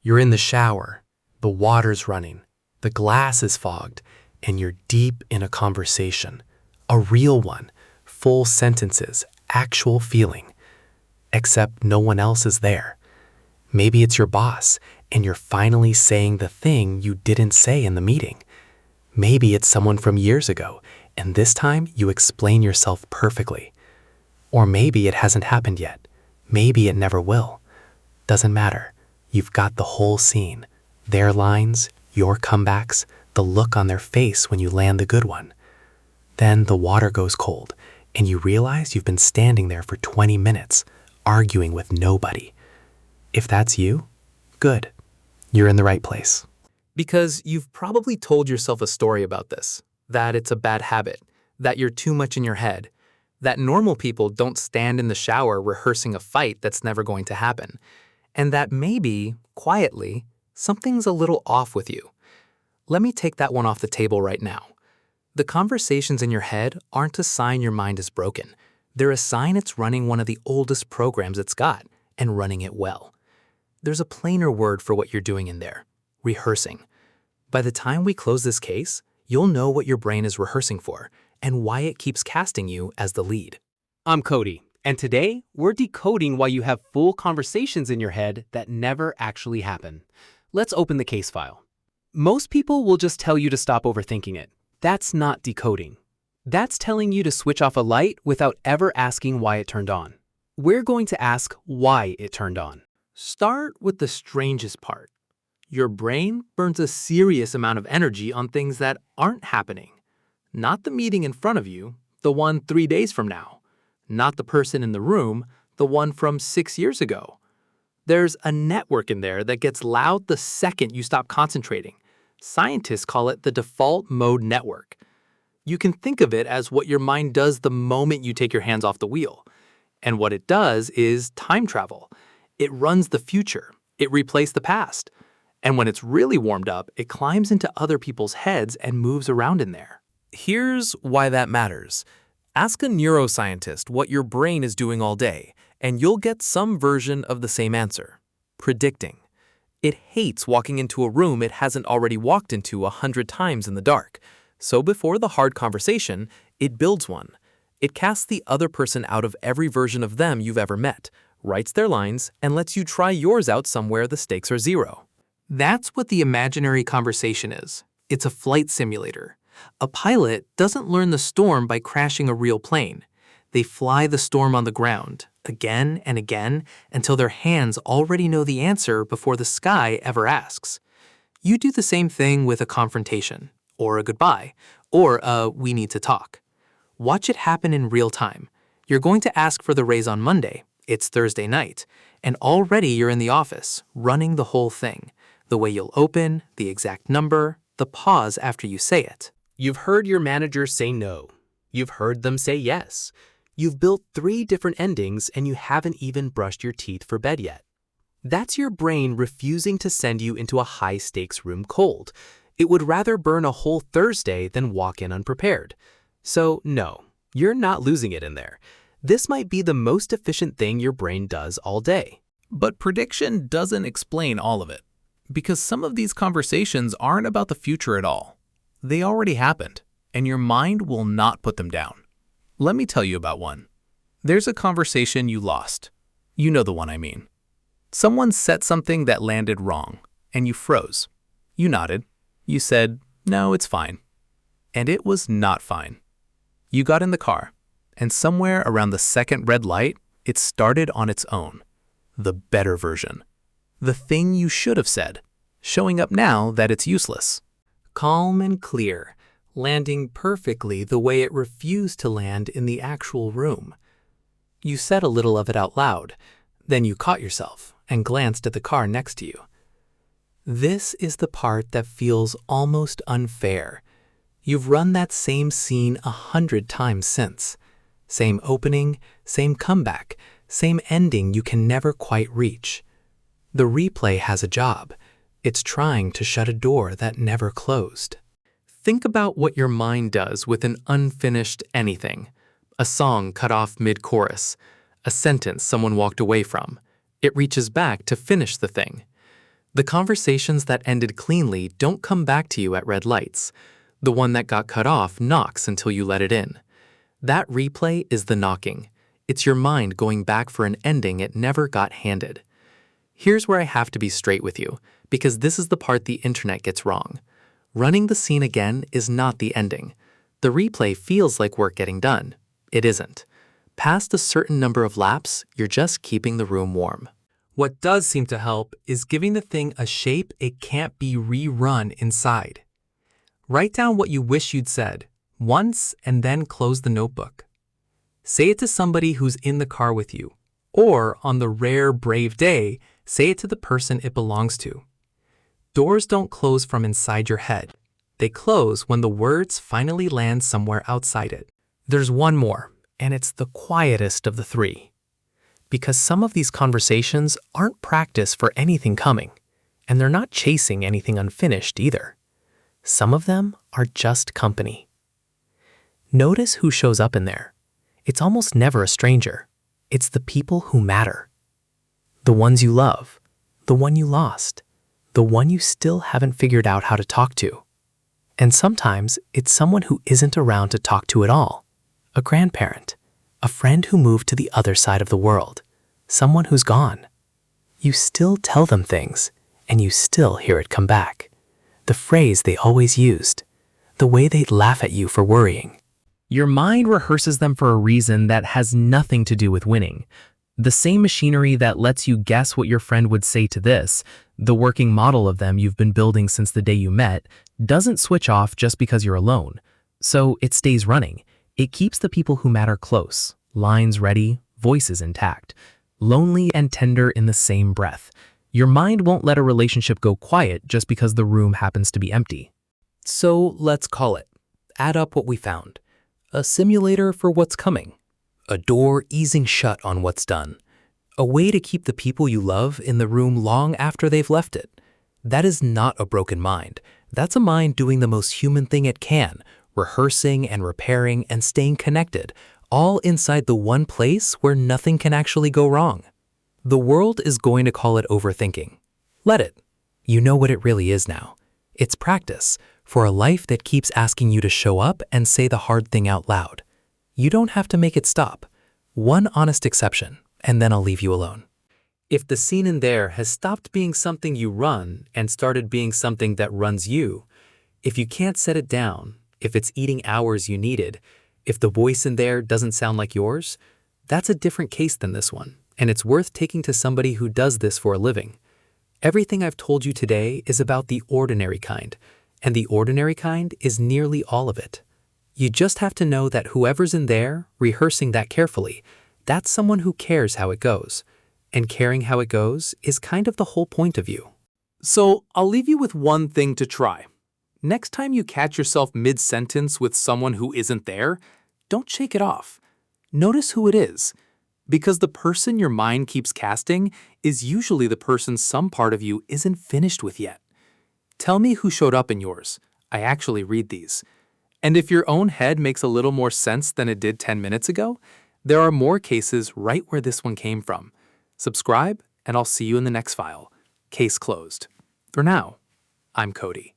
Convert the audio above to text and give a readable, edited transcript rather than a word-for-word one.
You're in the shower, the water's running, the glass is fogged, and you're deep in a conversation. A real one, full sentences, actual feeling. Except no one else is there. Maybe it's your boss, and you're finally saying the thing you didn't say in the meeting. Maybe it's someone from years ago, and this time you explain yourself perfectly. Or maybe it hasn't happened yet. Maybe it never will. Doesn't matter. You've got the whole scene. Their lines, your comebacks, the look on their face when you land the good one. Then the water goes cold, and you realize you've been standing there for 20 minutes, arguing with nobody. If that's you, good. You're in the right place. Because you've probably told yourself a story about this, that it's a bad habit, that you're too much in your head, that normal people don't stand in the shower rehearsing a fight that's never going to happen, and that maybe, quietly, something's a little off with you. Let me take that one off the table right now. The conversations in your head aren't a sign your mind is broken. They're a sign it's running one of the oldest programs it's got, and running it well. There's a plainer word for what you're doing in there: rehearsing. By the time we close this case, you'll know what your brain is rehearsing for and why it keeps casting you as the lead. I'm Cody, and today we're decoding why you have full conversations in your head that never actually happen. Let's open the case file. Most people will just tell you to stop overthinking it. That's not decoding. That's telling you to switch off a light without ever asking why it turned on. We're going to ask why it turned on. Start with the strangest part. Your brain burns a serious amount of energy on things that aren't happening. Not the meeting in front of you, the one 3 days from now. Not the person in the room, the one from 6 years ago. There's a network in there that gets loud the second you stop concentrating. Scientists call it the default mode network. You can think of it as what your mind does the moment you take your hands off the wheel. And what it does is time travel. It runs the future. It replays the past. And when it's really warmed up, it climbs into other people's heads and moves around in there. Here's why that matters. Ask a neuroscientist what your brain is doing all day, and you'll get some version of the same answer: predicting. It hates walking into a room it hasn't already walked into 100 times in the dark. So before the hard conversation, it builds one. It casts the other person out of every version of them you've ever met, writes their lines, and lets you try yours out somewhere the stakes are zero. That's what the imaginary conversation is. It's a flight simulator. A pilot doesn't learn the storm by crashing a real plane. They fly the storm on the ground, again and again, until their hands already know the answer before the sky ever asks. You do the same thing with a confrontation, or a goodbye, or a "we need to talk." Watch it happen in real time. You're going to ask for the raise on Monday. It's Thursday night, and already you're in the office, running the whole thing. The way you'll open, the exact number, the pause after you say it. You've heard your manager say no. You've heard them say yes. You've built 3 different endings and you haven't even brushed your teeth for bed yet. That's your brain refusing to send you into a high-stakes room cold. It would rather burn a whole Thursday than walk in unprepared. So no, you're not losing it in there. This might be the most efficient thing your brain does all day. But prediction doesn't explain all of it, because some of these conversations aren't about the future at all. They already happened, and your mind will not put them down. Let me tell you about one. There's a conversation you lost. You know the one I mean. Someone said something that landed wrong, and you froze. You nodded. You said, "No, it's fine." And it was not fine. You got in the car, and somewhere around the second red light, it started on its own. The better version. The thing you should have said, showing up now that it's useless. Calm and clear, landing perfectly the way it refused to land in the actual room. You said a little of it out loud, then you caught yourself and glanced at the car next to you. This is the part that feels almost unfair. You've run that same scene 100 times since. Same opening, same comeback, same ending you can never quite reach. The replay has a job. It's trying to shut a door that never closed. Think about what your mind does with an unfinished anything. A song cut off mid-chorus. A sentence someone walked away from. It reaches back to finish the thing. The conversations that ended cleanly don't come back to you at red lights. The one that got cut off knocks until you let it in. That replay is the knocking. It's your mind going back for an ending it never got handed. Here's where I have to be straight with you, because this is the part the internet gets wrong. Running the scene again is not the ending. The replay feels like work getting done. It isn't. Past a certain number of laps, you're just keeping the room warm. What does seem to help is giving the thing a shape it can't be rerun inside. Write down what you wish you'd said once and then close the notebook. Say it to somebody who's in the car with you, or on the rare brave day, say it to the person it belongs to. Doors don't close from inside your head. They close when the words finally land somewhere outside it. There's one more, and it's the quietest of the three. Because some of these conversations aren't practice for anything coming, and they're not chasing anything unfinished either. Some of them are just company. Notice who shows up in there. It's almost never a stranger. It's the people who matter. The ones you love, the one you lost, the one you still haven't figured out how to talk to. And sometimes it's someone who isn't around to talk to at all. A grandparent, a friend who moved to the other side of the world, someone who's gone. You still tell them things, and you still hear it come back. The phrase they always used, the way they'd laugh at you for worrying. Your mind rehearses them for a reason that has nothing to do with winning. The same machinery that lets you guess what your friend would say to this, the working model of them you've been building since the day you met, doesn't switch off just because you're alone. So it stays running. It keeps the people who matter close, lines ready, voices intact, lonely and tender in the same breath. Your mind won't let a relationship go quiet just because the room happens to be empty. So let's call it. Add up what we found. A simulator for what's coming. A door easing shut on what's done. A way to keep the people you love in the room long after they've left it. That is not a broken mind. That's a mind doing the most human thing it can, rehearsing and repairing and staying connected, all inside the one place where nothing can actually go wrong. The world is going to call it overthinking. Let it. You know what it really is now. It's practice for a life that keeps asking you to show up and say the hard thing out loud. You don't have to make it stop. One honest exception, and then I'll leave you alone. If the scene in there has stopped being something you run and started being something that runs you, if you can't set it down, if it's eating hours you needed, if the voice in there doesn't sound like yours, that's a different case than this one, and it's worth taking to somebody who does this for a living. Everything I've told you today is about the ordinary kind, and the ordinary kind is nearly all of it. You just have to know that whoever's in there, rehearsing that carefully, that's someone who cares how it goes. And caring how it goes is kind of the whole point of you. So I'll leave you with one thing to try. Next time you catch yourself mid-sentence with someone who isn't there, don't shake it off. Notice who it is. Because the person your mind keeps casting is usually the person some part of you isn't finished with yet. Tell me who showed up in yours. I actually read these. And if your own head makes a little more sense than it did 10 minutes ago, there are more cases right where this one came from. Subscribe, and I'll see you in the next file. Case closed. For now, I'm Cody.